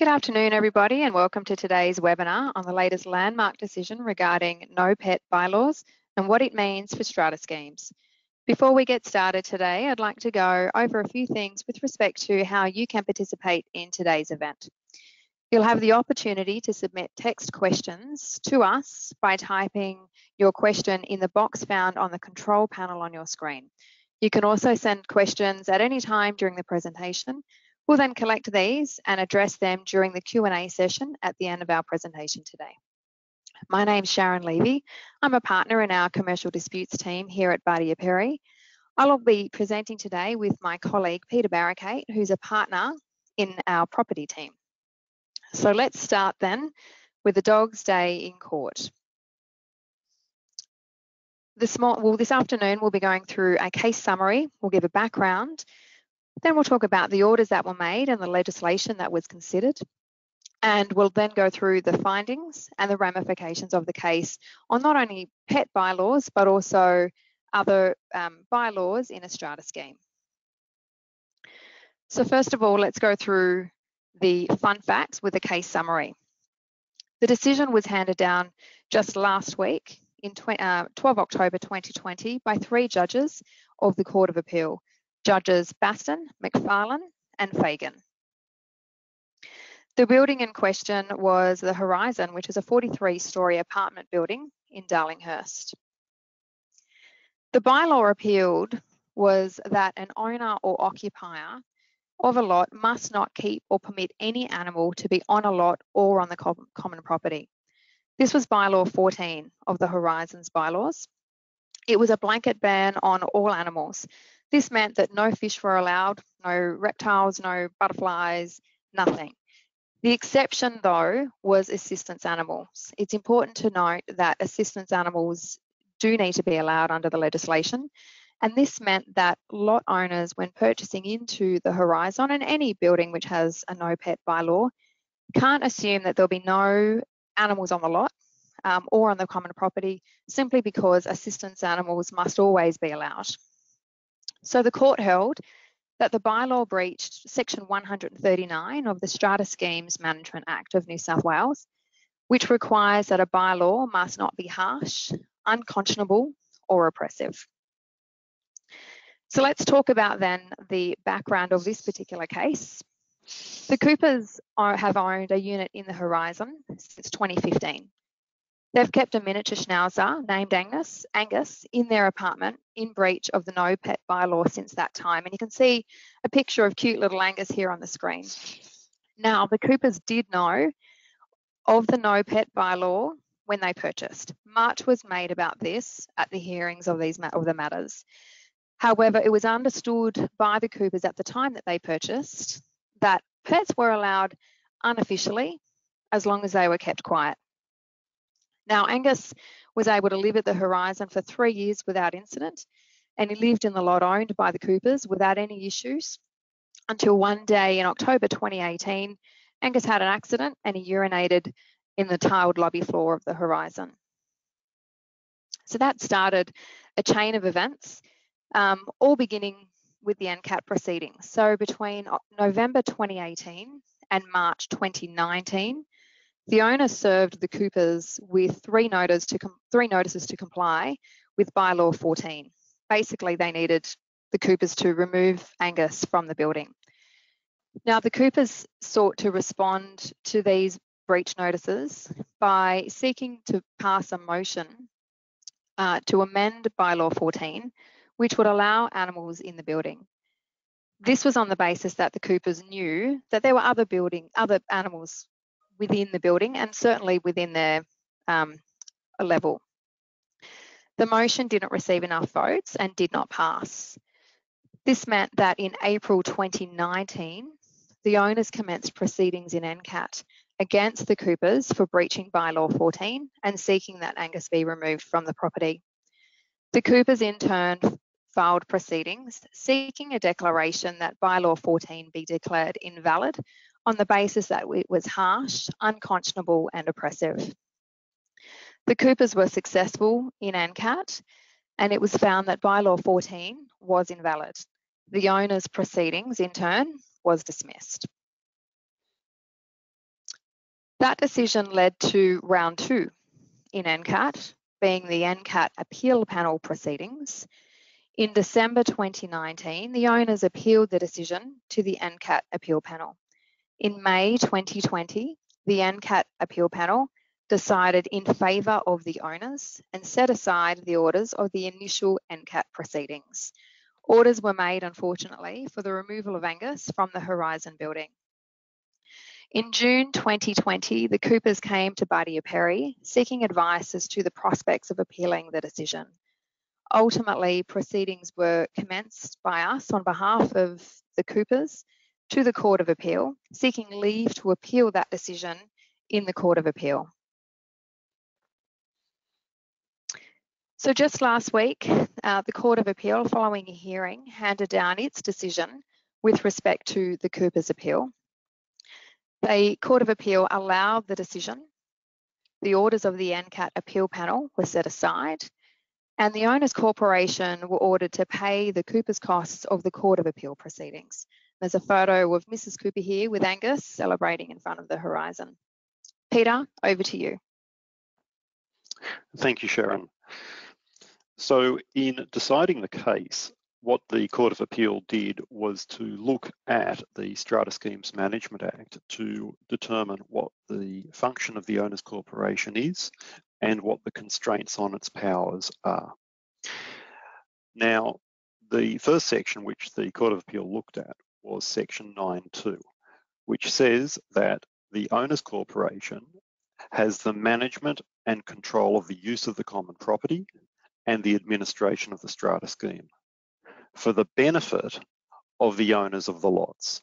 Good afternoon, everybody, and welcome to today's webinar on the latest landmark decision regarding no pet bylaws and what it means for strata schemes. Before we get started today, I'd like to go over a few things with respect to how you can participate in today's event. You'll have the opportunity to submit text questions to us by typing your question in the box found on the control panel on your screen. You can also send questions at any time during the presentation. We'll then collect these and address them during the Q&A session at the end of our presentation today. My name's Sharon Levy. I'm a partner in our commercial disputes team here at Bartier Perry. I'll be presenting today with my colleague Peter Barakate, who's a partner in our property team. So let's start then with the Dog's Day in Court. This afternoon we'll be going through a case summary. We'll give a background. Then we'll talk about the orders that were made and the legislation that was considered. And we'll then go through the findings and the ramifications of the case on not only pet bylaws, but also other bylaws in a strata scheme. So first of all, let's go through the fun facts with a case summary. The decision was handed down just last week in 12 October 2020 by 3 judges of the Court of Appeal. Judges Baston, McFarlane and Fagan. The building in question was the Horizon, which is a 43-storey apartment building in Darlinghurst. The bylaw appealed was that an owner or occupier of a lot must not keep or permit any animal to be on a lot or on the common property. This was bylaw 14 of the Horizons bylaws. It was a blanket ban on all animals. This meant that no fish were allowed, no reptiles, no butterflies, nothing. The exception, though, was assistance animals. It's important to note that assistance animals do need to be allowed under the legislation, and this meant that lot owners, when purchasing into the Horizon and any building which has a no pet bylaw, can't assume that there'll be no animals on the lot or on the common property simply because assistance animals must always be allowed. So the court held that the bylaw breached Section 139 of the Strata Schemes Management Act of New South Wales, which requires that a bylaw must not be harsh, unconscionable or oppressive. So let's talk about then the background of this particular case. The Coopers have owned a unit in the Horizon since 2015. They've kept a miniature schnauzer named Angus in their apartment in breach of the no pet bylaw since that time. And you can see a picture of cute little Angus here on the screen. Now, the Coopers did know of the no pet bylaw when they purchased. Much was made about this at the hearings of the matters. However, it was understood by the Coopers at the time that they purchased that pets were allowed unofficially as long as they were kept quiet. Now, Angus was able to live at the Horizon for 3 years without incident, and he lived in the lot owned by the Coopers without any issues until one day in October 2018, Angus had an accident and he urinated in the tiled lobby floor of the Horizon. So that started a chain of events, all beginning with the NCAT proceedings. So between November 2018 and March 2019, the owner served the Coopers with 3 notices to comply with bylaw 14. Basically, they needed the Coopers to remove Angus from the building. Now, the Coopers sought to respond to these breach notices by seeking to pass a motion to amend bylaw 14, which would allow animals in the building. This was on the basis that the Coopers knew that there were other animals within the building and certainly within their level. The motion didn't receive enough votes and did not pass. This meant that in April 2019, the owners commenced proceedings in NCAT against the Coopers for breaching bylaw 14 and seeking that Angus be removed from the property. The Coopers in turn filed proceedings seeking a declaration that bylaw 14 be declared invalid on the basis that it was harsh, unconscionable and oppressive. The Coopers were successful in NCAT and it was found that bylaw 14 was invalid. The owner's proceedings in turn was dismissed. That decision led to round 2 in NCAT, being the NCAT appeal panel proceedings. In December 2019, the owners appealed the decision to the NCAT appeal panel. In May 2020, the NCAT appeal panel decided in favour of the owners and set aside the orders of the initial NCAT proceedings. Orders were made, unfortunately, for the removal of Angus from the Horizon building. In June 2020, the Coopers came to Bartier Perry seeking advice as to the prospects of appealing the decision. Ultimately, proceedings were commenced by us on behalf of the Coopers to the Court of Appeal, seeking leave to appeal that decision in the Court of Appeal. So just last week, the Court of Appeal, following a hearing, handed down its decision with respect to the Coopers' appeal. The Court of Appeal allowed the decision. The orders of the NCAT appeal panel were set aside, and the owners' corporation were ordered to pay the Coopers' costs of the Court of Appeal proceedings. There's a photo of Mrs. Cooper here with Angus celebrating in front of the Horizon. Peter, over to you. Thank you, Sharon. So in deciding the case, what the Court of Appeal did was to look at the Strata Schemes Management Act to determine what the function of the owner's corporation is and what the constraints on its powers are. Now, the first section which the Court of Appeal looked at was section 9.2, which says that the owner's corporation has the management and control of the use of the common property and the administration of the strata scheme for the benefit of the owners of the lots.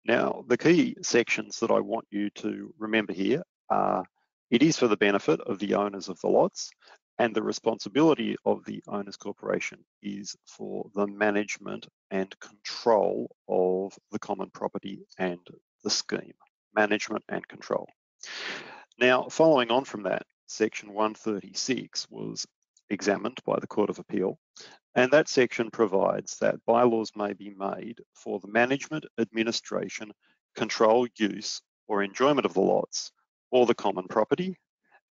Now, the key sections that I want you to remember here are it is for the benefit of the owners of the lots, and the responsibility of the owner's corporation is for the management and control of the common property and the scheme, management and control. Now, following on from that, section 136 was examined by the Court of Appeal, and that section provides that bylaws may be made for the management, administration, control, use, or enjoyment of the lots or the common property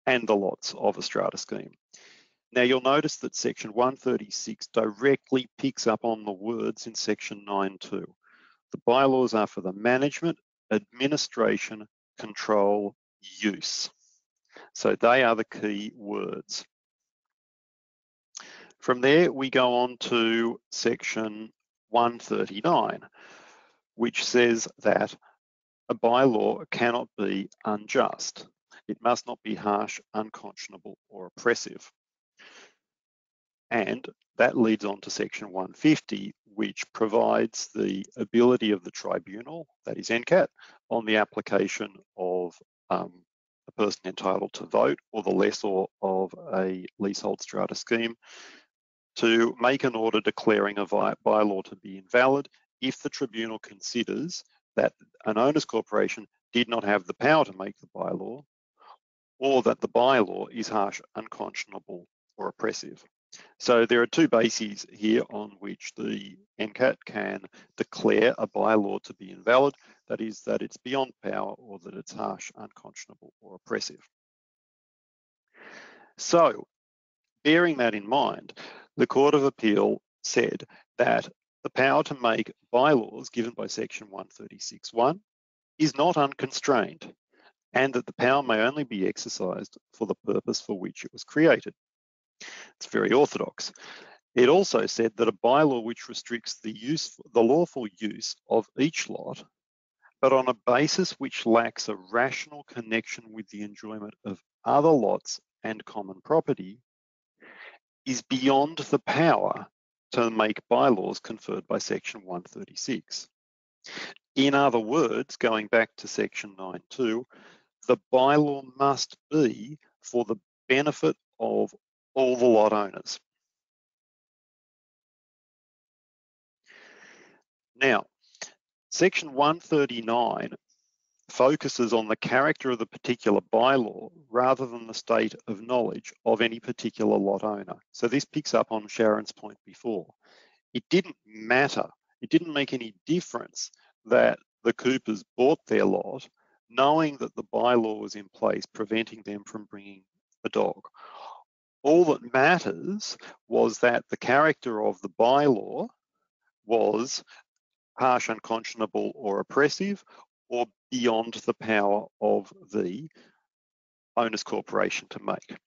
and the lots of a strata scheme. Now you'll notice that section 136 directly picks up on the words in section 9.2. The bylaws are for the management, administration, control, use. So they are the key words. From there, we go on to section 139, which says that a bylaw cannot be unjust. It must not be harsh, unconscionable, or oppressive. And that leads on to section 150, which provides the ability of the tribunal, that is NCAT, on the application of a person entitled to vote or the lessor of a leasehold strata scheme to make an order declaring a bylaw to be invalid if the tribunal considers that an owner's corporation did not have the power to make the bylaw, or that the bylaw is harsh, unconscionable, or oppressive. So there are two bases here on which the NCAT can declare a bylaw to be invalid, that is, that it's beyond power or that it's harsh, unconscionable, or oppressive. So, bearing that in mind, the Court of Appeal said that the power to make bylaws given by section 136.1 is not unconstrained, and that the power may only be exercised for the purpose for which it was created. It's very orthodox. It also said that a bylaw which restricts the lawful use of each lot, but on a basis which lacks a rational connection with the enjoyment of other lots and common property, is beyond the power to make bylaws conferred by section 136. In other words, going back to section 9.2, the bylaw must be for the benefit of all the lot owners. Now, section 139 focuses on the character of the particular bylaw rather than the state of knowledge of any particular lot owner. So this picks up on Sharon's point before. It didn't matter, it didn't make any difference that the Coopers bought their lot, knowing that the bylaw was in place preventing them from bringing a dog. All that matters was that the character of the bylaw was harsh, unconscionable, or oppressive, or beyond the power of the owner's corporation to make.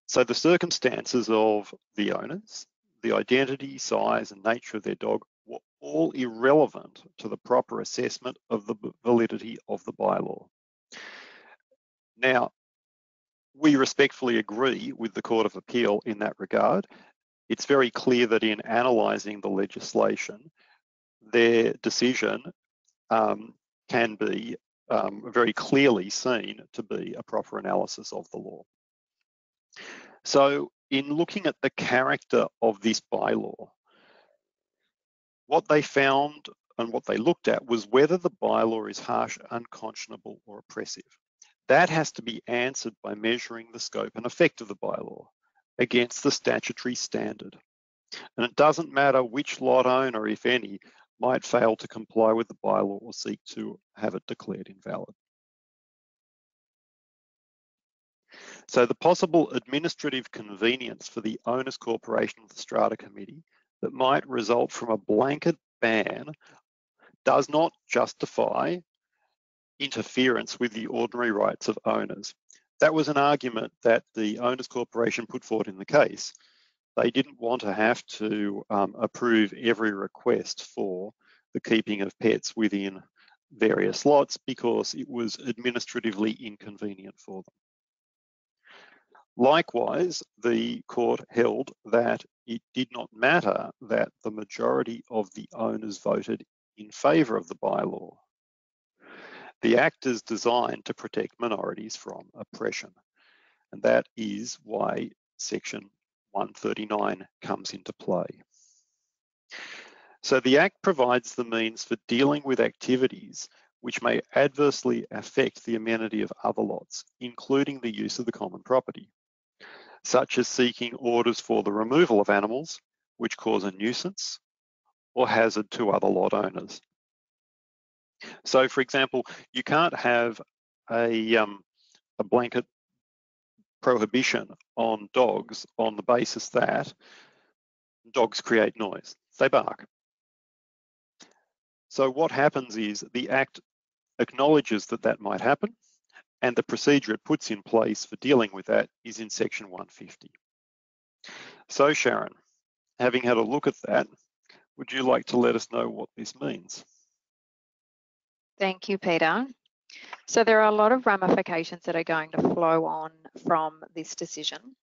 So the circumstances of the owners, the identity, size, and nature of their dog were all irrelevant to the proper assessment of the validity of the bylaw. Now, we respectfully agree with the Court of Appeal in that regard. It's very clear that in analysing the legislation, their decision can be very clearly seen to be a proper analysis of the law. So in looking at the character of this bylaw, what they found and what they looked at was whether the bylaw is harsh, unconscionable, or oppressive. That has to be answered by measuring the scope and effect of the bylaw against the statutory standard. And it doesn't matter which lot owner, if any, might fail to comply with the bylaw or seek to have it declared invalid. So the possible administrative convenience for the Owners Corporation of the Strata Committee that might result from a blanket ban does not justify interference with the ordinary rights of owners. That was an argument that the Owners Corporation put forward in the case. They didn't want to have to approve every request for the keeping of pets within various lots because it was administratively inconvenient for them. Likewise, the court held that it did not matter that the majority of the owners voted in favour of the bylaw. The Act is designed to protect minorities from oppression, and that is why Section 139 comes into play. So the Act provides the means for dealing with activities which may adversely affect the amenity of other lots, including the use of the common property, such as seeking orders for the removal of animals which cause a nuisance or hazard to other lot owners. So, for example, you can't have a blanket prohibition on dogs on the basis that dogs create noise. They bark. So what happens is the Act acknowledges that that might happen, and the procedure it puts in place for dealing with that is in Section 150. So, Sharon, having had a look at that, would you like to let us know what this means? Thank you, Peter. So there are a lot of ramifications that are going to flow on from this decision.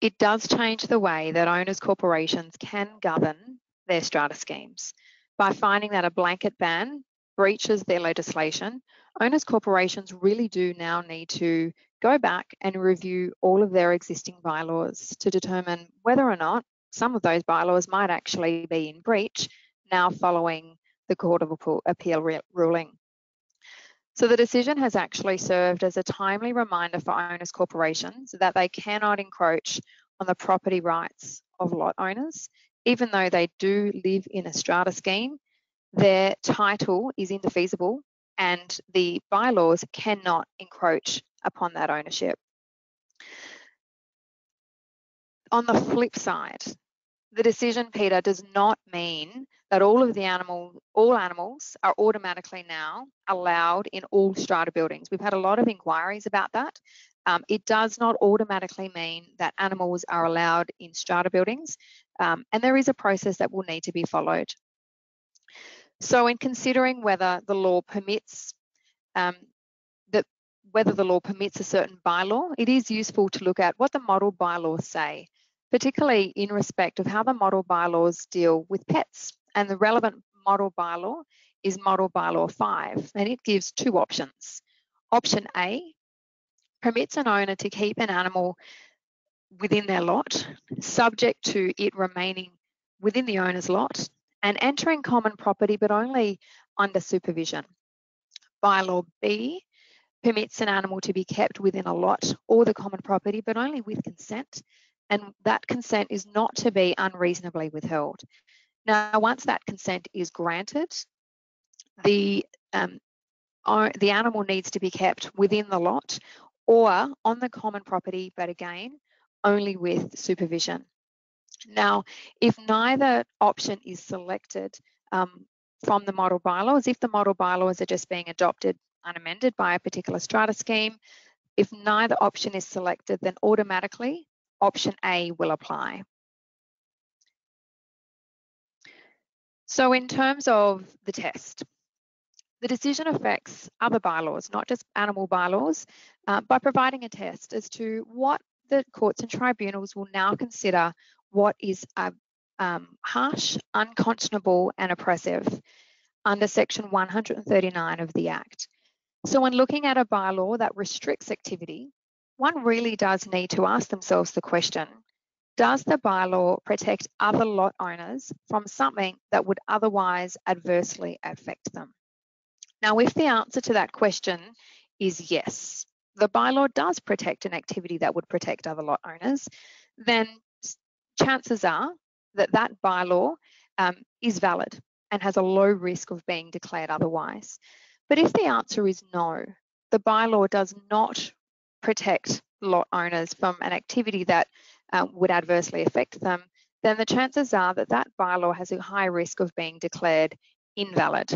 It does change the way that owners' corporations can govern their strata schemes. By finding that a blanket ban breaches their legislation, owners' corporations really do now need to go back and review all of their existing bylaws to determine whether or not some of those bylaws might actually be in breach now following the Court of Appeal ruling. So the decision has actually served as a timely reminder for owners' corporations that they cannot encroach on the property rights of lot owners. Even though they do live in a strata scheme, their title is indefeasible and the bylaws cannot encroach upon that ownership. On the flip side, the decision, Peter, does not mean that all animals are automatically now allowed in all strata buildings. We've had a lot of inquiries about that. It does not automatically mean that animals are allowed in strata buildings, and there is a process that will need to be followed. So in considering whether the law permits a certain bylaw, it is useful to look at what the model bylaws say, particularly in respect of how the model bylaws deal with pets. And the relevant model bylaw is Model Bylaw 5, and it gives two options. Option A permits an owner to keep an animal within their lot, subject to it remaining within the owner's lot and entering common property, but only under supervision. Bylaw B permits an animal to be kept within a lot or the common property, but only with consent, and that consent is not to be unreasonably withheld. Now, once that consent is granted, the animal needs to be kept within the lot or on the common property, but again, only with supervision. Now, if neither option is selected from the model bylaws, if the model bylaws are just being adopted unamended by a particular strata scheme, if neither option is selected, then automatically option A will apply. So in terms of the test, the decision affects other bylaws, not just animal bylaws, by providing a test as to what the courts and tribunals will now consider what is harsh, unconscionable and oppressive under section 139 of the Act. So when looking at a bylaw that restricts activity, one really does need to ask themselves the question, does the bylaw protect other lot owners from something that would otherwise adversely affect them? Now, if the answer to that question is yes, the bylaw does protect an activity that would protect other lot owners, then chances are that that bylaw is valid and has a low risk of being declared otherwise. But if the answer is no, the bylaw does not protect lot owners from an activity that would adversely affect them, then the chances are that that bylaw has a high risk of being declared invalid.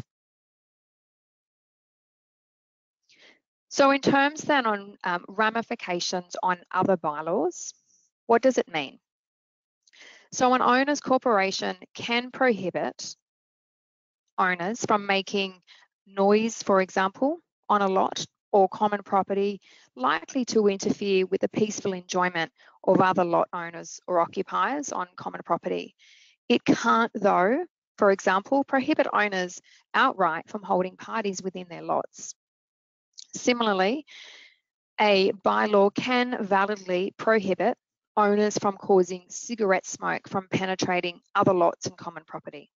So in terms then on ramifications on other bylaws, what does it mean? So an owner's corporation can prohibit owners from making noise, for example, on a lot or common property likely to interfere with the peaceful enjoyment of other lot owners or occupiers on common property. It can't, though, for example, prohibit owners outright from holding parties within their lots. Similarly, a bylaw can validly prohibit owners from causing cigarette smoke from penetrating other lots and common property.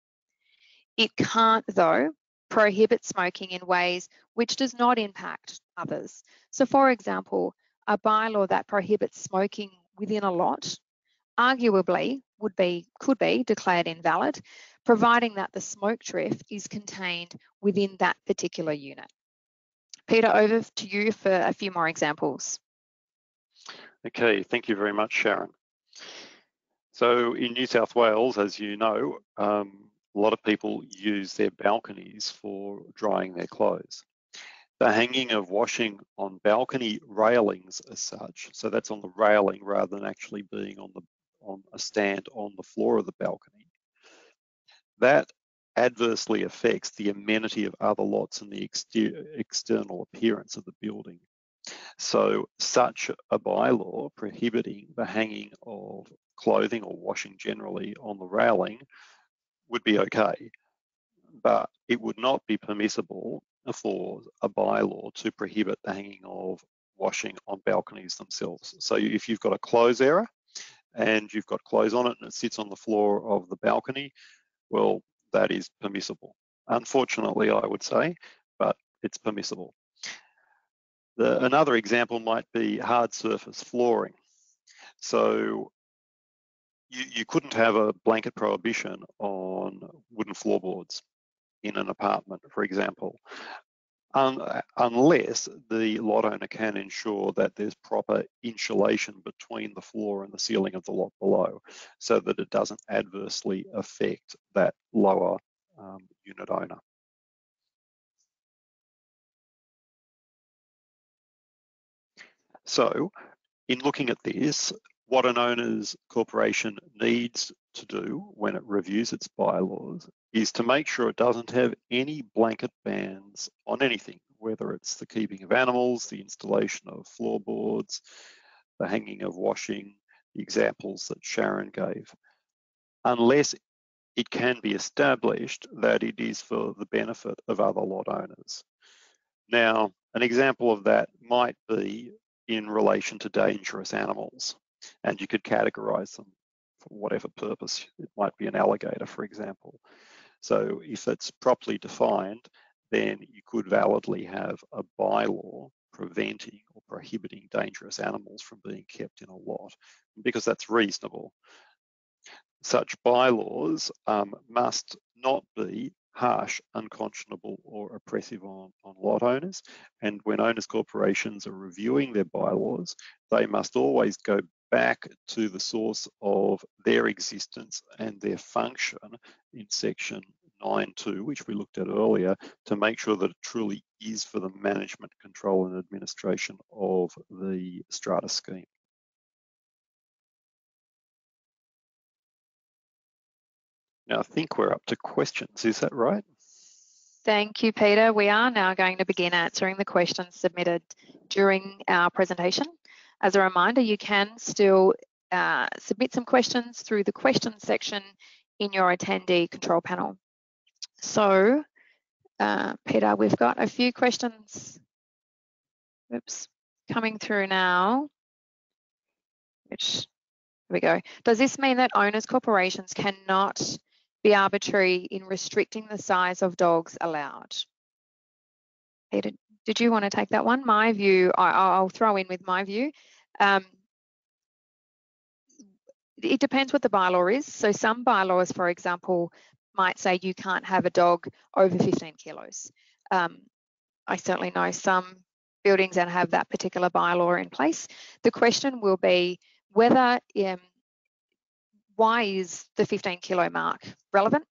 It can't, though, prohibit smoking in ways which does not impact others. So, for example, a bylaw that prohibits smoking within a lot arguably could be declared invalid, providing that the smoke drift is contained within that particular unit. Peter, over to you for a few more examples. Okay, thank you very much, Sharon. So in New South Wales, as you know, a lot of people use their balconies for drying their clothes. The hanging of washing on balcony railings as such, so that's on the railing rather than actually being on a stand on the floor of the balcony, that adversely affects the amenity of other lots and the external appearance of the building. So such a bylaw prohibiting the hanging of clothing or washing generally on the railing would be okay, but it would not be permissible for a bylaw to prohibit the hanging of washing on balconies themselves. So if you've got a clothes error and you've got clothes on it and it sits on the floor of the balcony, well, that is permissible. Unfortunately, I would say, but it's permissible. Another example might be hard surface flooring. So you couldn't have a blanket prohibition on wooden floorboards in an apartment, for example, unless the lot owner can ensure that there's proper insulation between the floor and the ceiling of the lot below, so that it doesn't adversely affect that lower unit owner. So in looking at this, what an owner's corporation needs to do when it reviews its bylaws is to make sure it doesn't have any blanket bans on anything, whether it's the keeping of animals, the installation of floorboards, the hanging of washing, the examples that Sharon gave, unless it can be established that it is for the benefit of other lot owners. Now, an example of that might be in relation to dangerous animals, and you could categorize them for whatever purpose. It might be an alligator, for example. So if it's properly defined, then you could validly have a bylaw preventing or prohibiting dangerous animals from being kept in a lot, because that's reasonable. Such bylaws must not be harsh, unconscionable, or oppressive on lot owners. And when owners corporations are reviewing their bylaws, they must always go back to the source of their existence and their function in section 9.2, which we looked at earlier, to make sure that it truly is for the management, control and administration of the strata scheme. Now, I think we're up to questions. Is that right? Thank you, Peter. We are now going to begin answering the questions submitted during our presentation. As a reminder, you can still submit some questions through the questions section in your attendee control panel. So, Peter, we've got a few questions coming through now, which, here we go. Does this mean that owners corporations cannot be arbitrary in restricting the size of dogs allowed? Peter, did you want to take that one? My view, I'll throw in with my view. It depends what the bylaw is. So some bylaws, for example, might say you can't have a dog over 15 kilos. I certainly know some buildings that have that particular bylaw in place. The question will be whether, why is the 15 kilo mark relevant?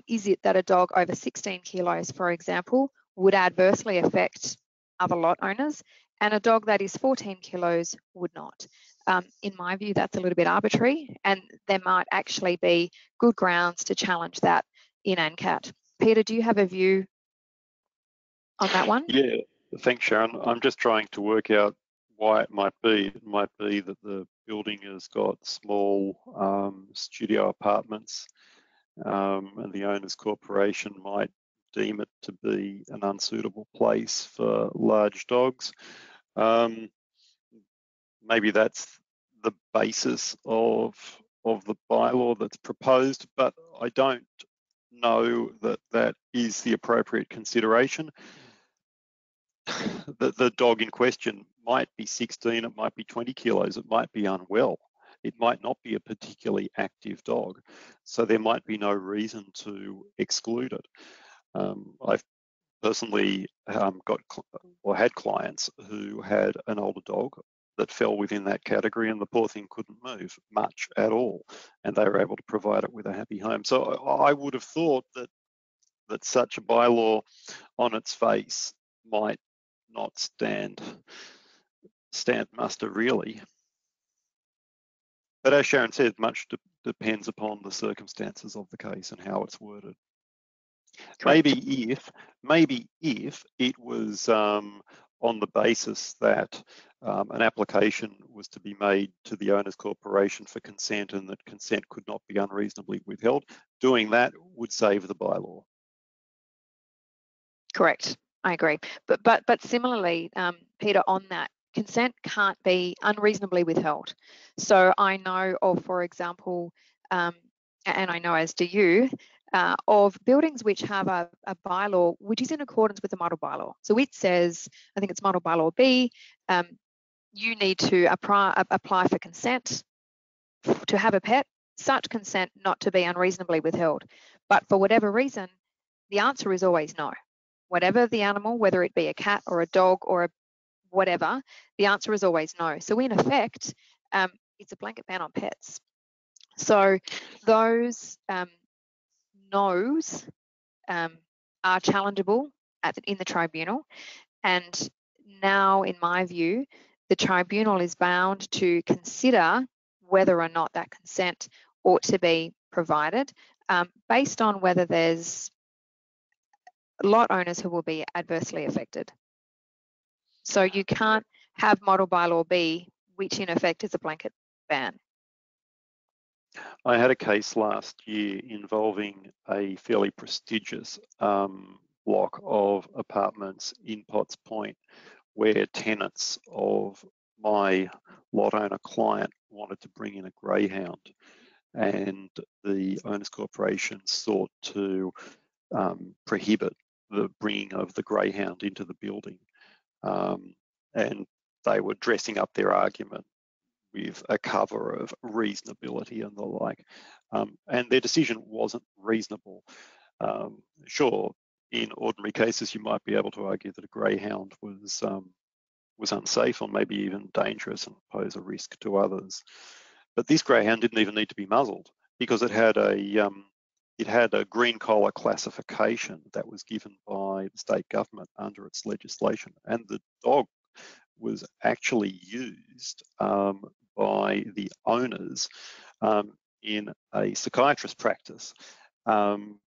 Is it that a dog over 16 kilos, for example, would adversely affect other lot owners, and a dog that is 14 kilos would not? In my view, that's a little bit arbitrary, and there might actually be good grounds to challenge that in NCAT. Peter, do you have a view on that one? Yeah, thanks, Sharon. I'm just trying to work out why it might be. It might be that the building has got small studio apartments, and the owner's corporation might deem it to be an unsuitable place for large dogs. Maybe that's the basis of the bylaw that's proposed, but I don't know that that is the appropriate consideration. The dog in question might be 16, it might be 20 kilos, it might be unwell. It might not be a particularly active dog, so there might be no reason to exclude it. I've personally got or had clients who had an older dog that fell within that category, and the poor thing couldn't move much at all, and they were able to provide it with a happy home. So I would have thought that such a bylaw on its face might not stand muster really. But as Sharon said, much depends upon the circumstances of the case and how it's worded. Correct. Maybe if it was on the basis that an application was to be made to the owner's corporation for consent, and that consent could not be unreasonably withheld, doing that would save the bylaw. Correct, I agree. But similarly, Peter, on that, consent can't be unreasonably withheld. So I know of, for example, and I know as do you, of buildings which have a bylaw which is in accordance with the model bylaw. So it says, I think it's model bylaw B, you need to apply for consent to have a pet, such consent not to be unreasonably withheld. But for whatever reason, the answer is always no. Whatever the animal, whether it be a cat or a dog or whatever, the answer is always no. So in effect, it's a blanket ban on pets. So those no's are challengeable in the tribunal, and now, in my view, the tribunal is bound to consider whether or not that consent ought to be provided, based on whether there's lot owners who will be adversely affected. So you can't have model bylaw B, which in effect is a blanket ban. I had a case last year involving a fairly prestigious block of apartments in Potts Point, where tenants of my lot owner client wanted to bring in a greyhound, and the owners corporation sought to prohibit the bringing of the greyhound into the building, and they were dressing up their argument with a cover of reasonability and the like, and their decision wasn't reasonable. Sure, in ordinary cases, you might be able to argue that a greyhound was unsafe or maybe even dangerous and pose a risk to others. But this greyhound didn't even need to be muzzled because it had a green collar classification that was given by the state government under its legislation, and the dog was actually used by the owners in a psychiatrist practice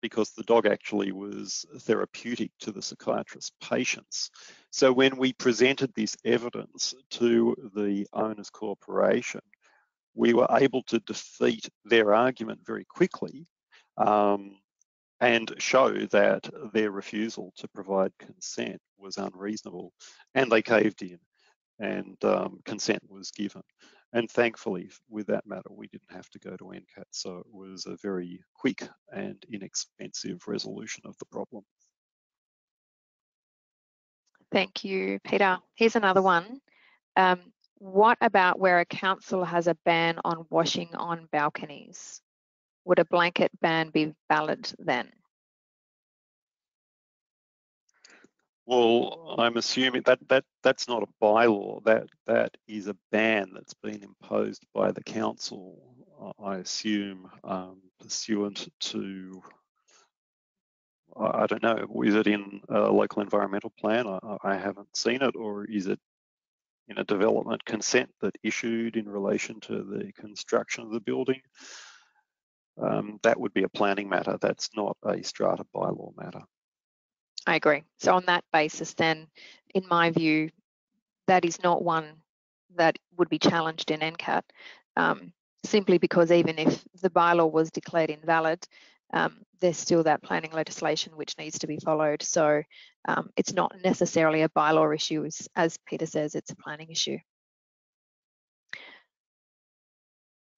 because the dog actually was therapeutic to the psychiatrist patients. So when we presented this evidence to the owners corporation, we were able to defeat their argument very quickly and show that their refusal to provide consent was unreasonable, and they caved in and consent was given. And thankfully, with that matter, we didn't have to go to NCAT, so it was a very quick and inexpensive resolution of the problem. Thank you, Peter. Here's another one. What about where a council has a ban on washing on balconies? Would a blanket ban be valid then? Well, I'm assuming that's not a bylaw. That is a ban that's been imposed by the council, I assume, pursuant to, I don't know, is it in a local environmental plan? I haven't seen it, or is it in a development consent that issued in relation to the construction of the building? That would be a planning matter. That's not a strata bylaw matter. I agree. So on that basis, then, in my view, that is not one that would be challenged in NCAT, simply because even if the bylaw was declared invalid, there's still that planning legislation which needs to be followed. So it's not necessarily a bylaw issue, as Peter says, it's a planning issue.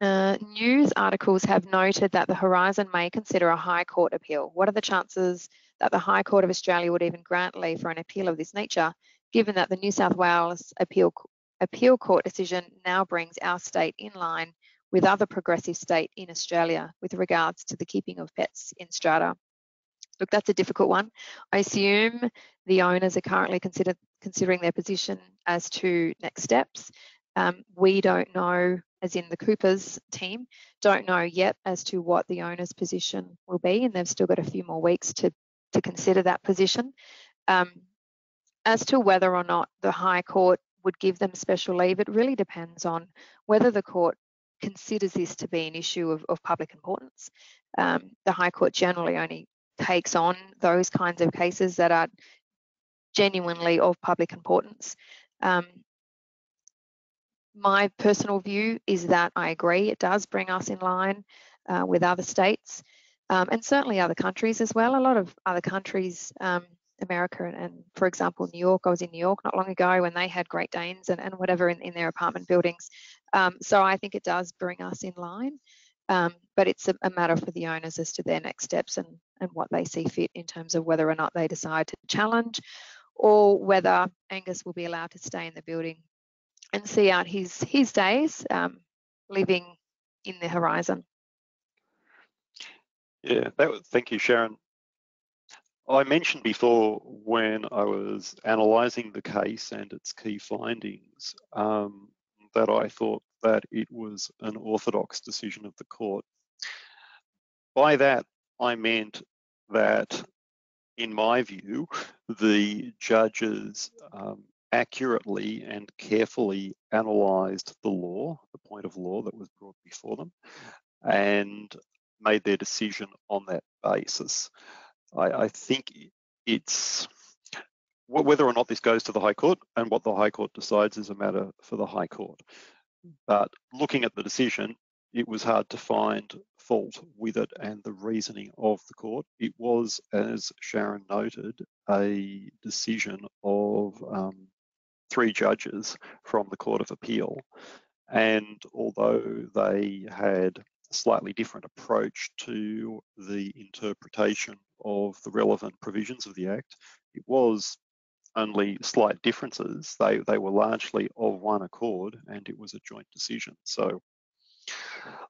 News articles have noted that the Horizon may consider a High Court appeal. What are the chances that the High Court of Australia would even grant leave for an appeal of this nature, given that the New South Wales Appeal Court decision now brings our state in line with other progressive states in Australia with regards to the keeping of pets in strata? Look, that's a difficult one. I assume the owners are currently considering their position as to next steps. We don't know, as in the Coopers team, don't know yet as to what the owner's position will be, and they've still got a few more weeks to consider that position. As to whether or not the High Court would give them special leave, it really depends on whether the court considers this to be an issue of public importance. The High Court generally only takes on those kinds of cases that are genuinely of public importance. My personal view is that I agree, it does bring us in line with other states and certainly other countries as well. A lot of other countries, America and for example, New York, I was in New York not long ago when they had Great Danes and whatever in their apartment buildings. So I think it does bring us in line, but it's a matter for the owners as to their next steps and what they see fit in terms of whether or not they decide to challenge or whether Angus will be allowed to stay in the building and see out his days living in the Horizon. Yeah, thank you, Sharon. I mentioned before when I was analysing the case and its key findings that I thought that it was an orthodox decision of the court. By that, I meant that, in my view, the judges accurately and carefully analysed the law, the point of law that was brought before them, and made their decision on that basis. I think it's whether or not this goes to the High Court and what the High Court decides is a matter for the High Court. But looking at the decision, it was hard to find fault with it and the reasoning of the court. It was, as Sharon noted, a decision of 3 judges from the Court of Appeal. And although they had a slightly different approach to the interpretation of the relevant provisions of the Act, it was only slight differences. They were largely of one accord, and it was a joint decision. So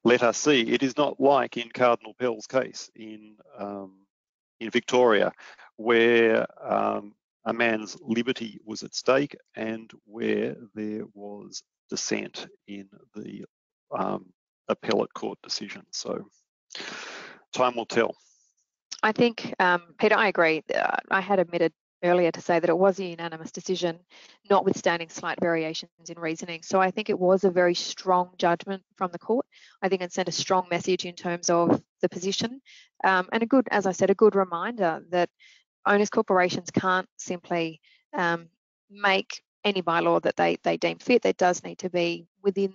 let us see. It is not like in Cardinal Pell's case in in Victoria, where a man's liberty was at stake and where there was dissent in the appellate court decision. So time will tell. I think, Peter, I agree. I had admitted earlier to say that it was a unanimous decision, notwithstanding slight variations in reasoning. So I think it was a very strong judgment from the court. I think it sent a strong message in terms of the position, and a good, as I said, a good reminder that owners corporations can't simply make any bylaw that they deem fit. That does need to be within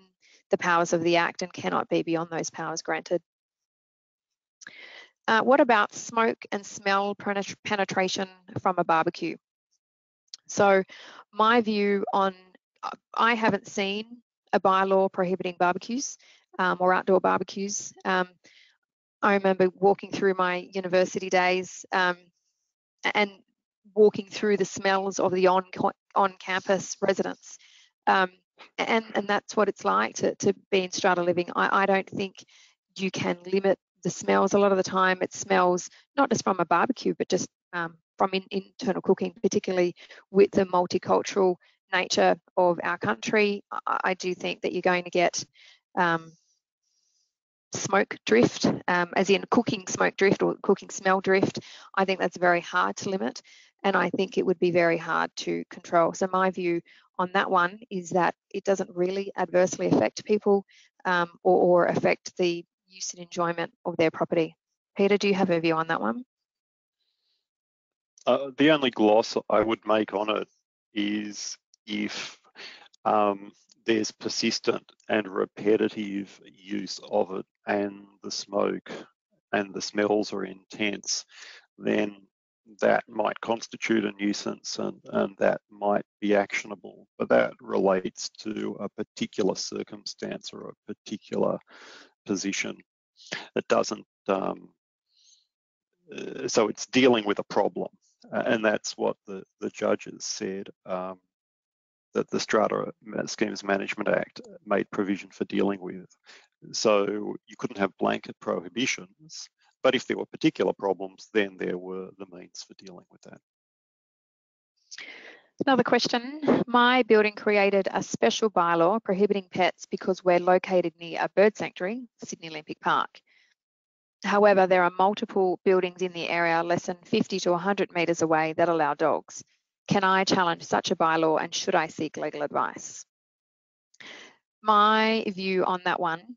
the powers of the Act and cannot be beyond those powers granted. What about smoke and smell penetration from a barbecue? So my view on, I haven't seen a bylaw prohibiting barbecues or outdoor barbecues. I remember walking through my university days and walking through the smells of the on-campus residents. And that's what it's like to be in strata living. I don't think you can limit the smells. A lot of the time it smells not just from a barbecue, but just from internal cooking, particularly with the multicultural nature of our country. I do think that you're going to get smoke drift, as in cooking smoke drift or cooking smell drift. I think that's very hard to limit, and I think it would be very hard to control. So my view on that one is that it doesn't really adversely affect people or affect the use and enjoyment of their property. Peter, do you have a view on that one? The only gloss I would make on it is if there's persistent and repetitive use of it and the smoke and the smells are intense, then that might constitute a nuisance and that might be actionable. But that relates to a particular circumstance or a particular position. It doesn't, so it's dealing with a problem. And that's what the judges said, that the Strata Schemes Management Act made provision for dealing with. So you couldn't have blanket prohibitions, but if there were particular problems, then there were the means for dealing with that. Another question. My building created a special bylaw prohibiting pets because we're located near a bird sanctuary, Sydney Olympic Park. However, there are multiple buildings in the area less than 50 to 100 metres away that allow dogs. Can I challenge such a bylaw and should I seek legal advice? My view on that one,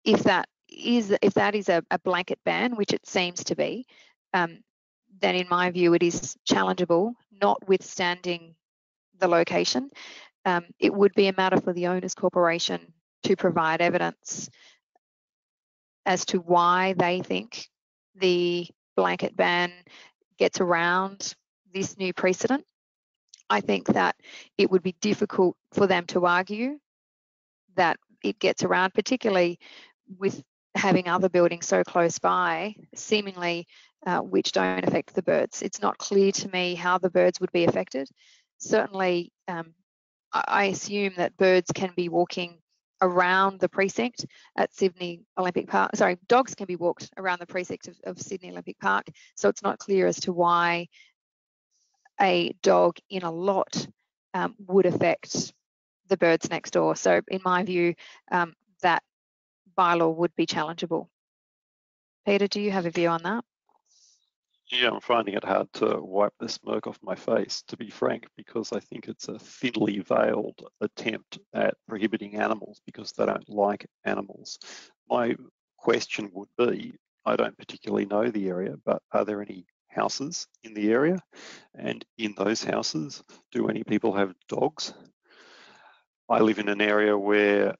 if that is a blanket ban, which it seems to be, then in my view it is challengeable, notwithstanding the location. It would be a matter for the owners corporation to provide evidence as to why they think the blanket ban gets around this new precedent. I think that it would be difficult for them to argue that it gets around, particularly with having other buildings so close by, seemingly which don't affect the birds. It's not clear to me how the birds would be affected. Certainly, I assume that birds can be walking around the precinct at Sydney Olympic Park. Sorry, dogs can be walked around the precinct of Sydney Olympic Park. So it's not clear as to why a dog in a lot would affect the birds next door. So in my view, that bylaw would be challengeable. Peter, do you have a view on that? Yeah, I'm finding it hard to wipe the smirk off my face, to be frank, because I think it's a thinly veiled attempt at prohibiting animals because they don't like animals. My question would be, I don't particularly know the area, but are there any houses in the area? And in those houses, do any people have dogs? I live in an area where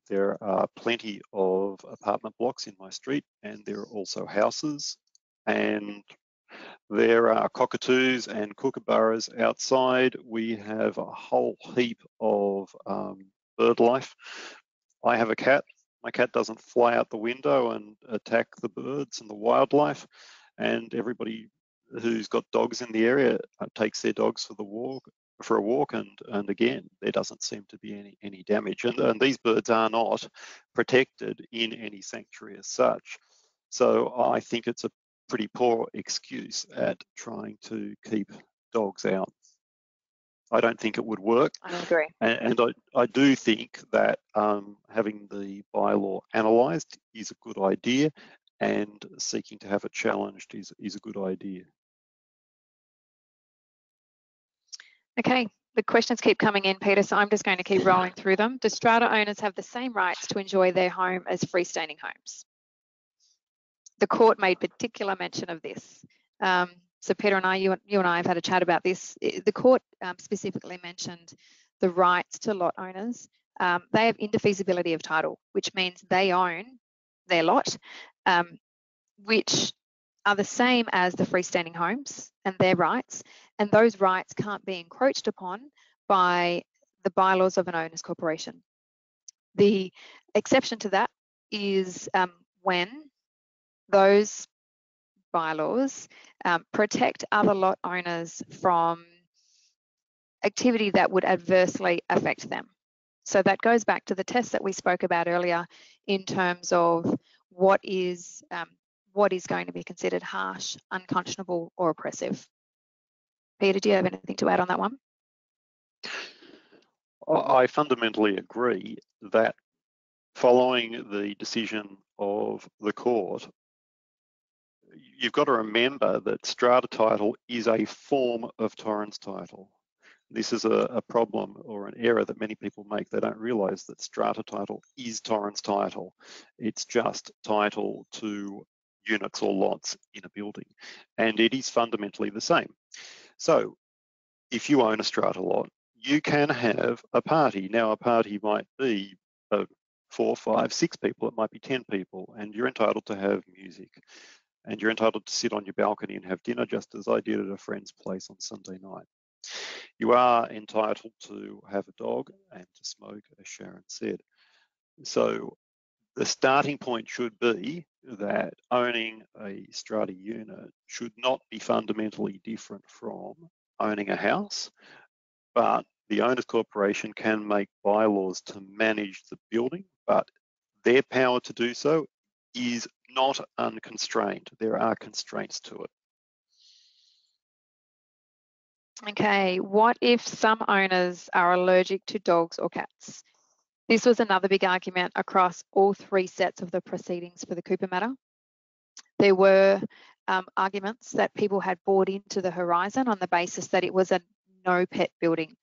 there are plenty of apartment blocks in my street, and there are also houses, and there are cockatoos and kookaburras outside. We have a whole heap of bird life. I have a cat. My cat doesn't fly out the window and attack the birds and the wildlife, and everybody who's got dogs in the area takes their dogs for a walk, and again, there doesn't seem to be any damage. And these birds are not protected in any sanctuary as such. So I think it's a pretty poor excuse at trying to keep dogs out. I don't think it would work. I agree. And I do think that having the bylaw analysed is a good idea, and seeking to have it challenged is a good idea. Okay, the questions keep coming in, Peter, so I'm just going to keep rolling through them. Do strata owners have the same rights to enjoy their home as freestanding homes? The court made particular mention of this. So Peter and I, you and I have had a chat about this. The court specifically mentioned the rights to lot owners. They have indefeasibility of title, which means they own their lot, which are the same as the freestanding homes and their rights, and those rights can't be encroached upon by the bylaws of an owner's corporation. The exception to that is when those bylaws protect other lot owners from activity that would adversely affect them. So that goes back to the test that we spoke about earlier in terms of what is going to be considered harsh, unconscionable, or oppressive. Peter, do you have anything to add on that one? I fundamentally agree that following the decision of the court, you've got to remember that strata title is a form of torrens title. This is a problem or an error that many people make. They don't realise that strata title is torrens title. It's just title to units or lots in a building, and it is fundamentally the same. So if you own a strata lot, you can have a party. Now, a party might be 4, 5, 6 people, it might be 10 people, and you're entitled to have music, and you're entitled to sit on your balcony and have dinner, just as I did at a friend's place on Sunday night. You are entitled to have a dog and to smoke, as Sharon said. So the starting point should be that owning a strata unit should not be fundamentally different from owning a house, but the owners corporation can make bylaws to manage the building, but their power to do so is not unconstrained. There are constraints to it. Okay, what if some owners are allergic to dogs or cats? This was another big argument across all 3 sets of the proceedings for the Cooper matter. There were arguments that people had bought into the Horizon on the basis that it was a no pet building.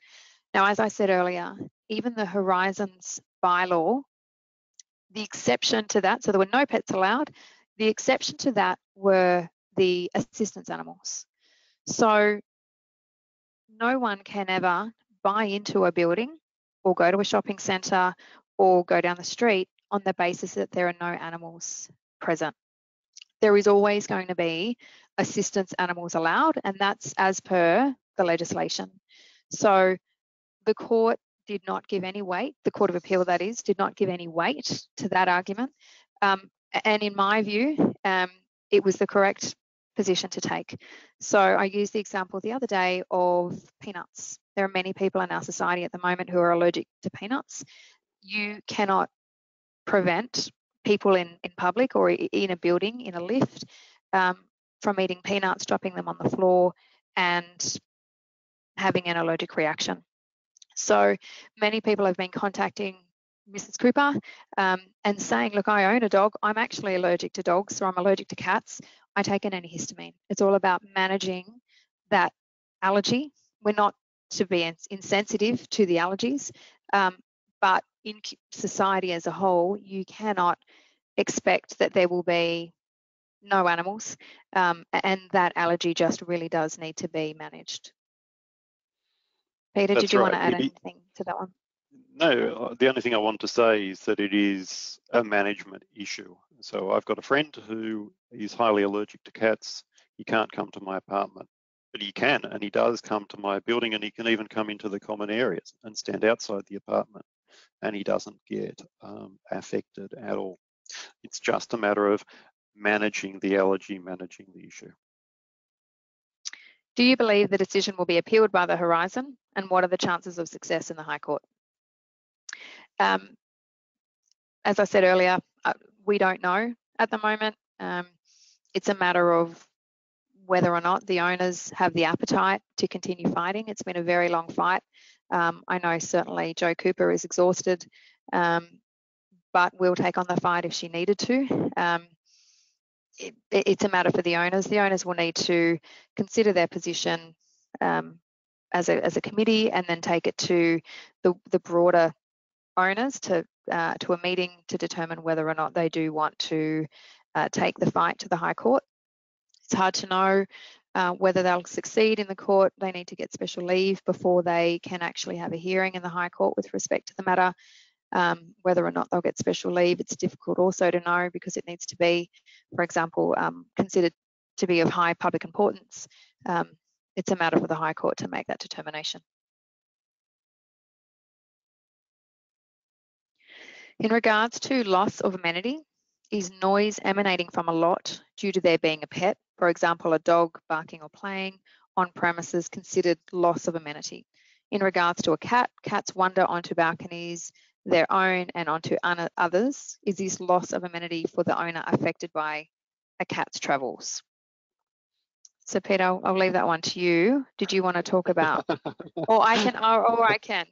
Now, as I said earlier, even the Horizon's bylaw, the exception to that, so there were no pets allowed, the exception to that were the assistance animals. So no one can ever buy into a building or go to a shopping centre or go down the street on the basis that there are no animals present. There is always going to be assistance animals allowed, and that's as per the legislation. So the court did not give any weight, the Court of Appeal that is, did not give any weight to that argument. And in my view, it was the correct position to take. So I used the example the other day of peanuts. There are many people in our society at the moment who are allergic to peanuts. You cannot prevent people in public or in a building, in a lift, from eating peanuts, dropping them on the floor and having an allergic reaction. So many people have been contacting Mrs. Cooper and saying, look, I own a dog. I'm actually allergic to dogs, or I'm allergic to cats. I take an antihistamine. It's all about managing that allergy. We're not to be insensitive to the allergies, but in society as a whole, you cannot expect that there will be no animals, and that allergy just really does need to be managed. Peter, did you want to add anything to that one? No, the only thing I want to say is that it is a management issue. So I've got a friend who is highly allergic to cats. He can't come to my apartment, but he can, and he does come to my building, and he can even come into the common areas and stand outside the apartment, and he doesn't get affected at all. It's just a matter of managing the allergy, managing the issue. Do you believe the decision will be appealed by the Horizon, and what are the chances of success in the High Court? As I said earlier, we don't know at the moment. It's a matter of whether or not the owners have the appetite to continue fighting. It's been a very long fight. I know certainly Jo Cooper is exhausted, but will take on the fight if she needed to. It's a matter for the owners. The owners will need to consider their position as a committee, and then take it to the broader owners to a meeting to determine whether or not they do want to take the fight to the High Court. It's hard to know whether they'll succeed in the court. They need to get special leave before they can actually have a hearing in the High Court with respect to the matter. Whether or not they'll get special leave, it's difficult also to know, because it needs to be, for example, considered to be of high public importance. It's a matter for the High Court to make that determination. In regards to loss of amenity, is noise emanating from a lot due to there being a pet, for example, a dog barking or playing on premises, considered loss of amenity? In regards to a cat, cats wander onto balconies, their own and onto others. Is this loss of amenity for the owner affected by a cat's travels? So Peter, I'll leave that one to you. Did you want to talk about, or I can,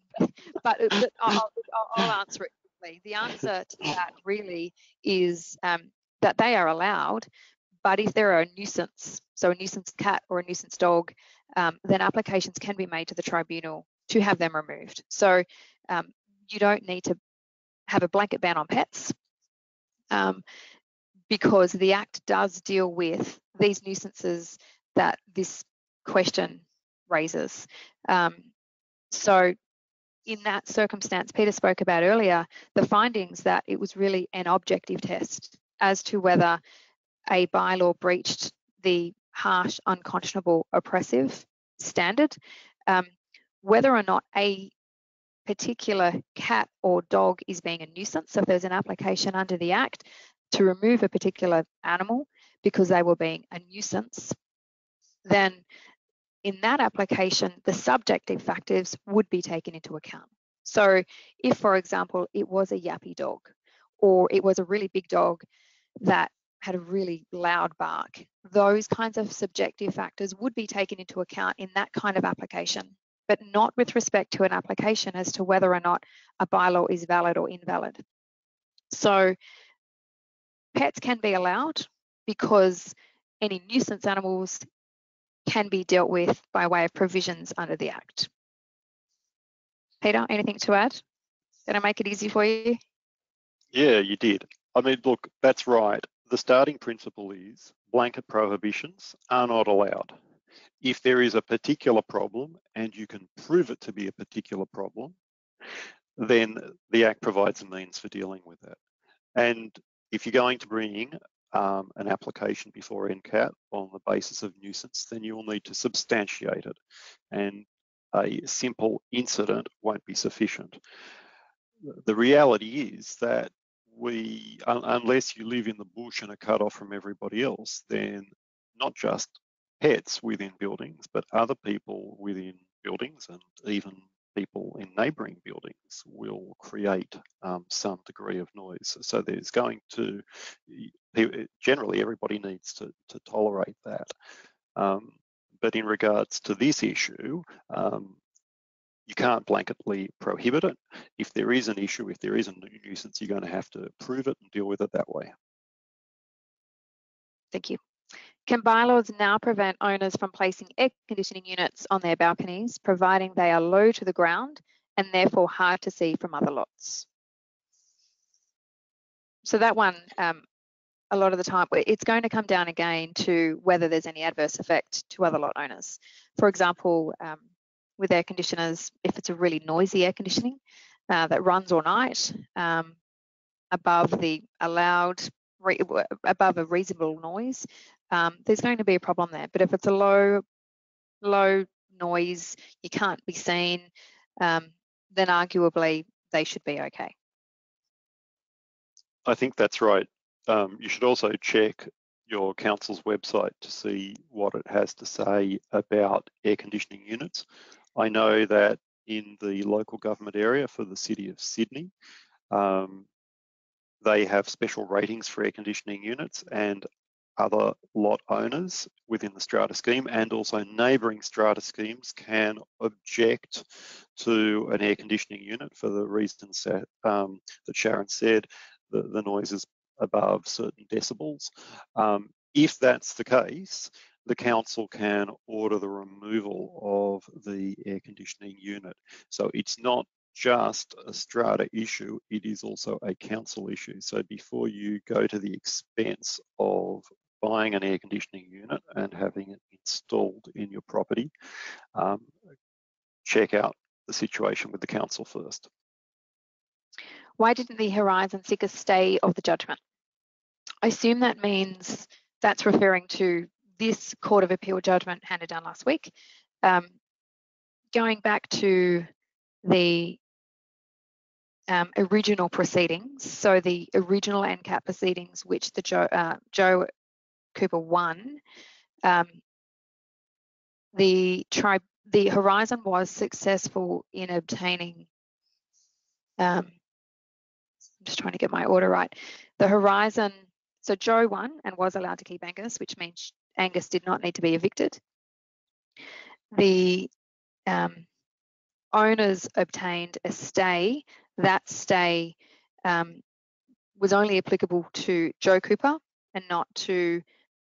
but I'll answer it quickly. The answer to that really is that they are allowed, but if they're a nuisance, so a nuisance cat or a nuisance dog, then applications can be made to the tribunal to have them removed. So you don't need to have a blanket ban on pets, because the Act does deal with these nuisances that this question raises. So in that circumstance, Peter spoke about earlier, the findings that it was really an objective test as to whether a bylaw breached the harsh, unconscionable, oppressive standard. Whether or not a particular cat or dog is being a nuisance, so if there's an application under the Act to remove a particular animal because they were being a nuisance, then in that application, the subjective factors would be taken into account. So if, for example, it was a yappy dog, or it was a really big dog that had a really loud bark, those kinds of subjective factors would be taken into account in that kind of application, but not with respect to an application as to whether or not a bylaw is valid or invalid. So pets can be allowed because any nuisance animals can be dealt with by way of provisions under the Act. Peter, anything to add? Did I make it easy for you? Yeah, you did. I mean, look, that's right. The starting principle is blanket prohibitions are not allowed. If there is a particular problem and you can prove it to be a particular problem, then the Act provides a means for dealing with that. And if you're going to bring an application before NCAT on the basis of nuisance, then you will need to substantiate it. And a simple incident won't be sufficient. The reality is that unless you live in the bush and are cut off from everybody else, then not just pets within buildings, but other people within buildings and even people in neighbouring buildings will create some degree of noise. So there's going to, generally everybody needs to tolerate that. But in regards to this issue, you can't blanketly prohibit it. If there is an issue, if there is a nuisance, you're going to have to prove it and deal with it that way. Thank you. Can bylaws now prevent owners from placing air conditioning units on their balconies, providing they are low to the ground and therefore hard to see from other lots? So that one, a lot of the time, it's going to come down again to whether there's any adverse effect to other lot owners. For example, with air conditioners, if it's a really noisy air conditioning that runs all night above the allowed, above a reasonable noise, there's going to be a problem there. But if it's a low noise, you can't be seen, then arguably they should be okay. I think that's right. You should also check your council's website to see what it has to say about air conditioning units. I know that in the local government area for the City of Sydney, they have special ratings for air conditioning units, and other lot owners within the strata scheme and also neighbouring strata schemes can object to an air conditioning unit for the reasons that Sharon said, the noise is above certain decibels. If that's the case, the council can order the removal of the air conditioning unit. So it's not just a strata issue, it is also a council issue. So before you go to the expense of buying an air conditioning unit and having it installed in your property, check out the situation with the council first. Why didn't the Horizon seek a stay of the judgment? I assume that means that's referring to this Court of Appeal judgment handed down last week. Going back to the original proceedings, so the original NCAT proceedings, which the Joe Cooper won, the Horizon was successful in obtaining, I'm just trying to get my order right. The Horizon, so Joe won and was allowed to keep Angus, which means Angus did not need to be evicted. The owners obtained a stay. That stay was only applicable to Joe Cooper and not to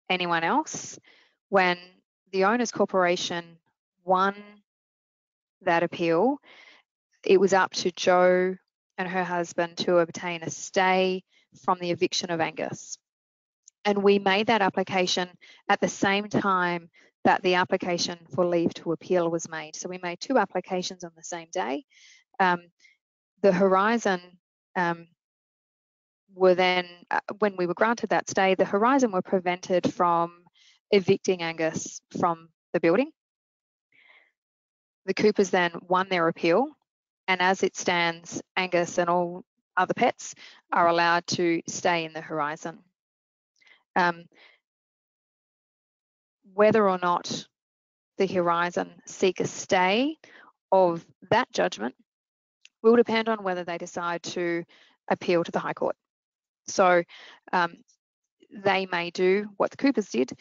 anyone else. When the owners corporation won that appeal, it was up to Joe and her husband to obtain a stay from the eviction of Angus. And we made that application at the same time that the application for leave to appeal was made. So we made two applications on the same day. The Horizon were then, when we were granted that stay, the Horizon were prevented from evicting Angus from the building. The Coopers then won their appeal, and as it stands, Angus and all other pets are allowed to stay in the Horizon. Whether or not the Horizon seek a stay of that judgment will depend on whether they decide to appeal to the High Court. So they may do what the Coopers did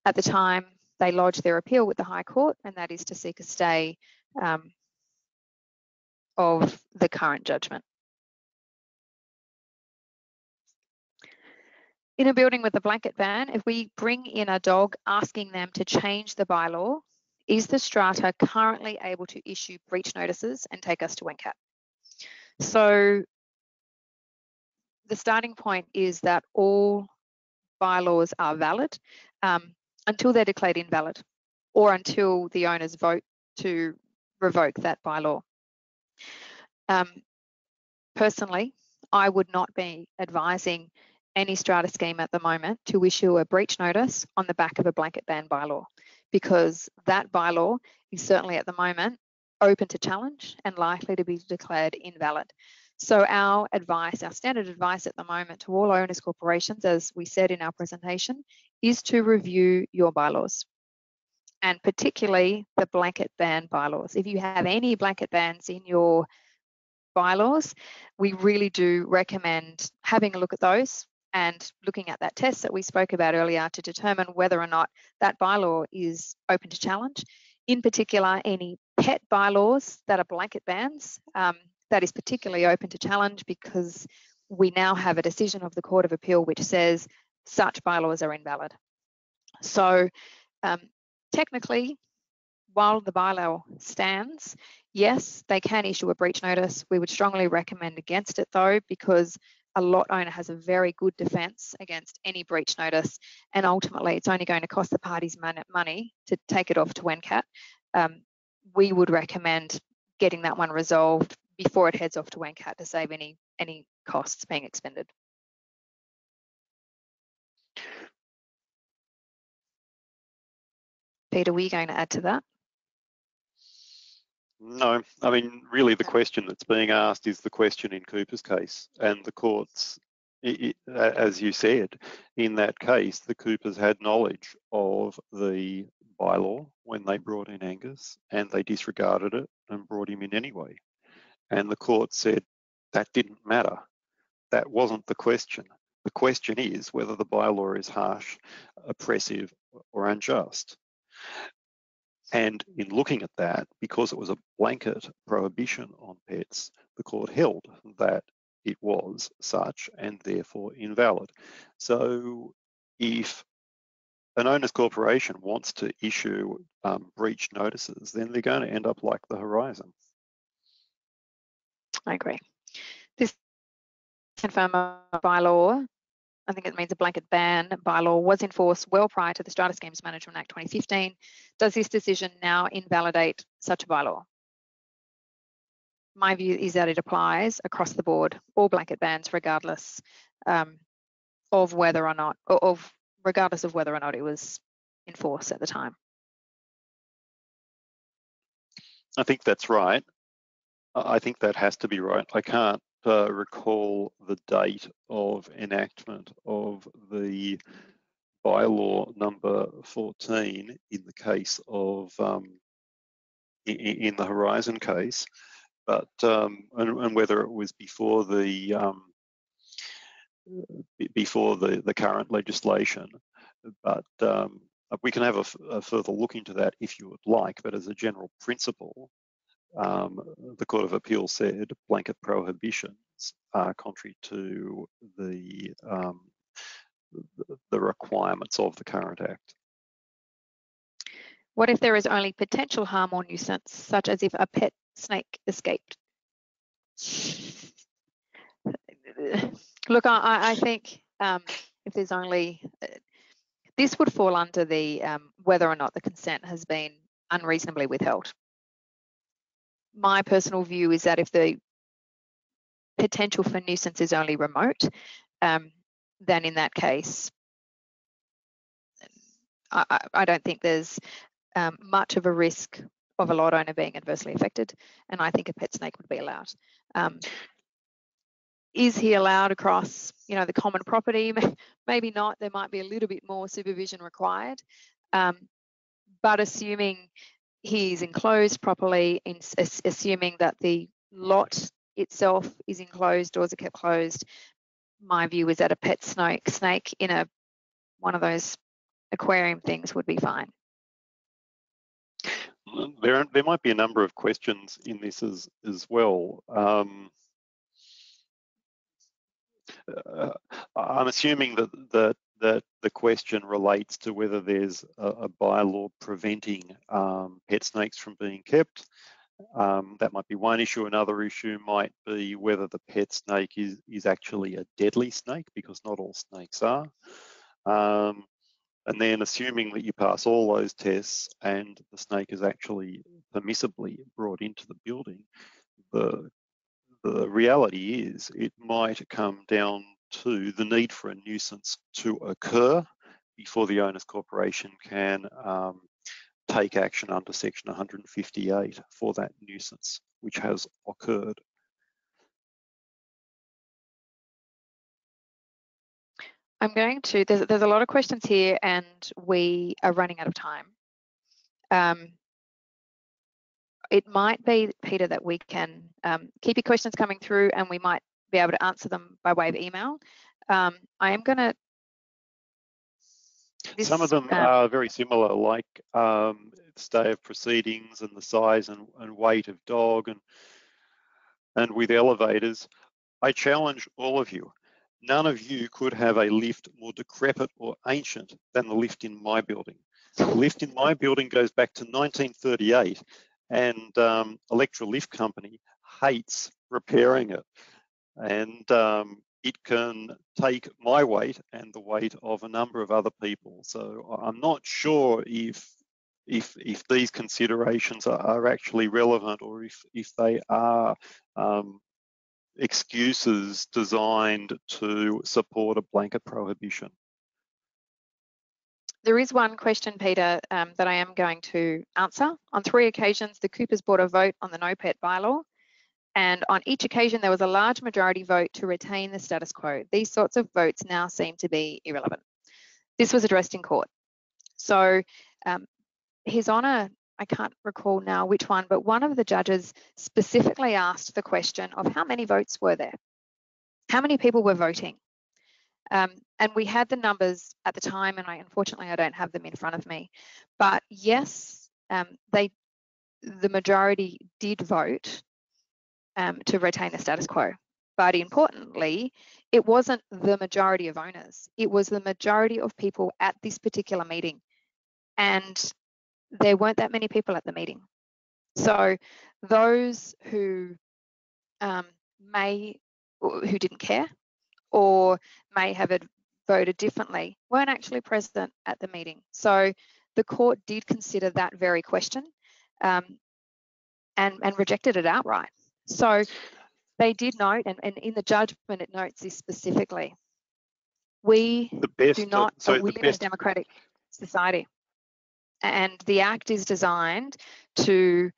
at the time they lodged their appeal with the High Court, and that is to seek a stay of the current judgment. In a building with a blanket ban, if we bring in a dog asking them to change the bylaw, is the strata currently able to issue breach notices and take us to NCAT? So the starting point is that all bylaws are valid until they're declared invalid or until the owners vote to revoke that bylaw. Personally, I would not be advising any strata scheme at the moment to issue a breach notice on the back of a blanket ban bylaw, because that bylaw is certainly at the moment open to challenge and likely to be declared invalid. So our advice, our standard advice at the moment to all owners corporations, as we said in our presentation, is to review your bylaws, and particularly the blanket ban bylaws. If you have any blanket bans in your bylaws, we really do recommend having a look at those and looking at that test that we spoke about earlier to determine whether or not that bylaw is open to challenge. In particular, any pet bylaws that are blanket bans, that is particularly open to challenge because we now have a decision of the Court of Appeal which says such bylaws are invalid. So technically, while the bylaw stands, yes, they can issue a breach notice. We would strongly recommend against it though, because a lot owner has a very good defence against any breach notice, and ultimately it's only going to cost the parties money to take it off to NCAT. We would recommend getting that one resolved before it heads off to NCAT to save any costs being expended. Peter, were you going to add to that? No, I mean, really the question that's being asked is the question in Cooper's case, and the courts, as you said, in that case, the Coopers had knowledge of the bylaw when they brought in Angus, and they disregarded it and brought him in anyway. And the court said that didn't matter That wasn't the question. The question is whether the bylaw is harsh, oppressive, or unjust. And in looking at that, because it was a blanket prohibition on pets, the court held that it was such and therefore invalid. So if an owner's corporation wants to issue breach notices, then they're going to end up like the Horizon. I agree. This confirm a bylaw, I think it means a blanket ban bylaw, was enforced well prior to the Strata Schemes Management Act 2015. Does this decision now invalidate such a bylaw? My view is that it applies across the board, all blanket bans, regardless of whether or not, regardless of whether or not it was enforced at the time. I think that's right. I think that has to be right. I can't recall the date of enactment of the bylaw number 14 in the case of in the Horizon case, but and whether it was before the current legislation, but we can have a further look into that if you would like. But as a general principle, the Court of Appeal said blanket prohibitions are contrary to the requirements of the current Act. What if there is only potential harm or nuisance, such as if a pet snake escaped? Look, I think if there's only, this would fall under the whether or not the consent has been unreasonably withheld. My personal view is that if the potential for nuisance is only remote, then in that case, I don't think there's much of a risk of a lot owner being adversely affected, and I think a pet snake would be allowed. Is he allowed across, the common property? Maybe not. There might be a little bit more supervision required, but assuming he's enclosed properly, assuming that the lot itself is enclosed, doors are kept closed, my view is that a pet snake in one of those aquarium things would be fine. There might be a number of questions in this as well. I'm assuming that the question relates to whether there's a bylaw preventing pet snakes from being kept. That might be one issue. Another issue might be whether the pet snake is actually a deadly snake, because not all snakes are. And then assuming that you pass all those tests and the snake is actually permissibly brought into the building, the reality is it might come down to the need for a nuisance to occur before the owner's corporation can take action under section 158 for that nuisance which has occurred. I'm going to, there's a lot of questions here and we are running out of time. It might be, Peter, that we can keep your questions coming through and we might be able to answer them by way of email. I am going to... Some of them are very similar, like stay of proceedings and the size and weight of dog and with elevators. I challenge all of you. None of you could have a lift more decrepit or ancient than the lift in my building. The lift in my building goes back to 1938 and Electra Lift Company hates repairing it. And it can take my weight and the weight of a number of other people. So I'm not sure if these considerations are actually relevant or if they are excuses designed to support a blanket prohibition. There is one question, Peter, that I am going to answer. On 3 occasions, the Coopers Board a vote on the no pet bylaw, and on each occasion there was a large majority vote to retain the status quo. These sorts of votes now seem to be irrelevant. This was addressed in court. So His Honour, I can't recall now which one, but one of the judges specifically asked the question of how many votes were there. how many people were voting? And we had the numbers at the time, and unfortunately I don't have them in front of me. But yes, the majority did vote to retain the status quo. But importantly, it wasn't the majority of owners. It was the majority of people at this particular meeting. And there weren't that many people at the meeting. So those who who didn't care or may have voted differently weren't actually present at the meeting. So the court did consider that very question and rejected it outright. So they did note, and in the judgment it notes this specifically. We live in a democratic society, and the Act is designed to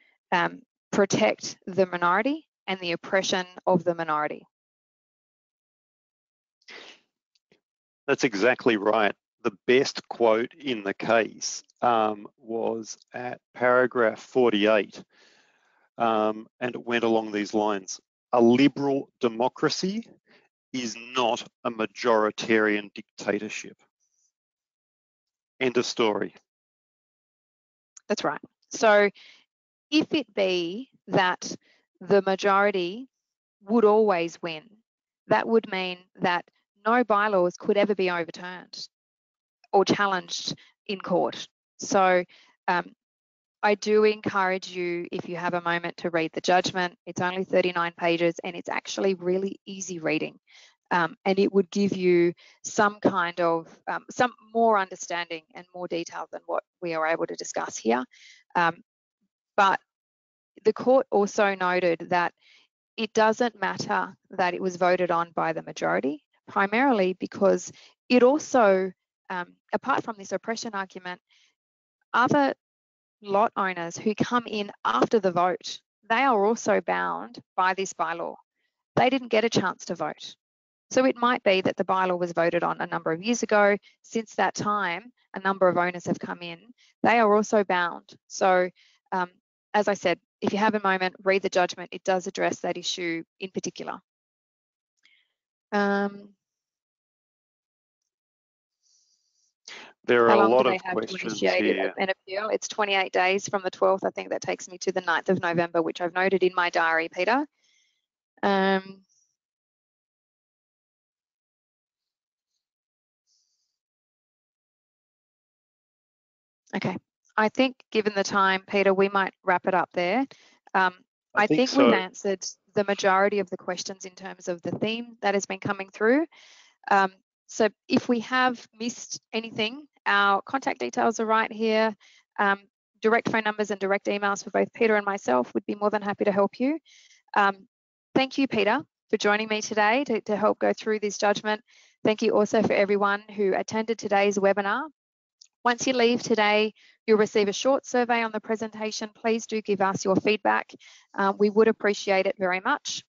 protect the minority and the oppression of the minority. That's exactly right. The best quote in the case was at paragraph 48, and it went along these lines. A liberal democracy is not a majoritarian dictatorship. End of story. That's right. So if it be that the majority would always win, that would mean that no bylaws could ever be overturned or challenged in court. So I do encourage you, if you have a moment, to read the judgment. It's only 39 pages and it's actually really easy reading. And it would give you some kind of, some more understanding and more detail than what we are able to discuss here. But the court also noted that it doesn't matter that it was voted on by the majority, primarily because it also, apart from this oppression argument, other lot owners who come in after the vote, they are also bound by this bylaw. They didn't get a chance to vote. So it might be that the bylaw was voted on a number of years ago. Since that time, a number of owners have come in. They are also bound. So as I said, if you have a moment, read the judgment. It does address that issue in particular. There are a lot of questions here. How long do they have to initiate an appeal? It's 28 days from the 12th. I think that takes me to the 9th of November, which I've noted in my diary, Peter. Okay, I think given the time, Peter, we might wrap it up there. I think so. We've answered the majority of the questions in terms of the theme that has been coming through. So if we have missed anything, our contact details are right here. Direct phone numbers and direct emails for both Peter and myself. Would be more than happy to help you. Thank you, Peter, for joining me today to help go through this judgment. Thank you also for everyone who attended today's webinar. Once you leave today, you'll receive a short survey on the presentation. Please do give us your feedback. We would appreciate it very much.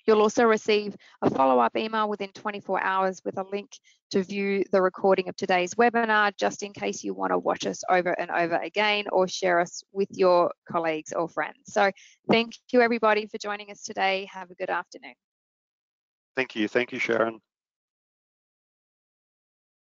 You'll also receive a follow-up email within 24 hours with a link to view the recording of today's webinar, just in case you want to watch us over and over again or share us with your colleagues or friends. So thank you, everybody, for joining us today. Have a good afternoon. Thank you. Thank you, Sharon.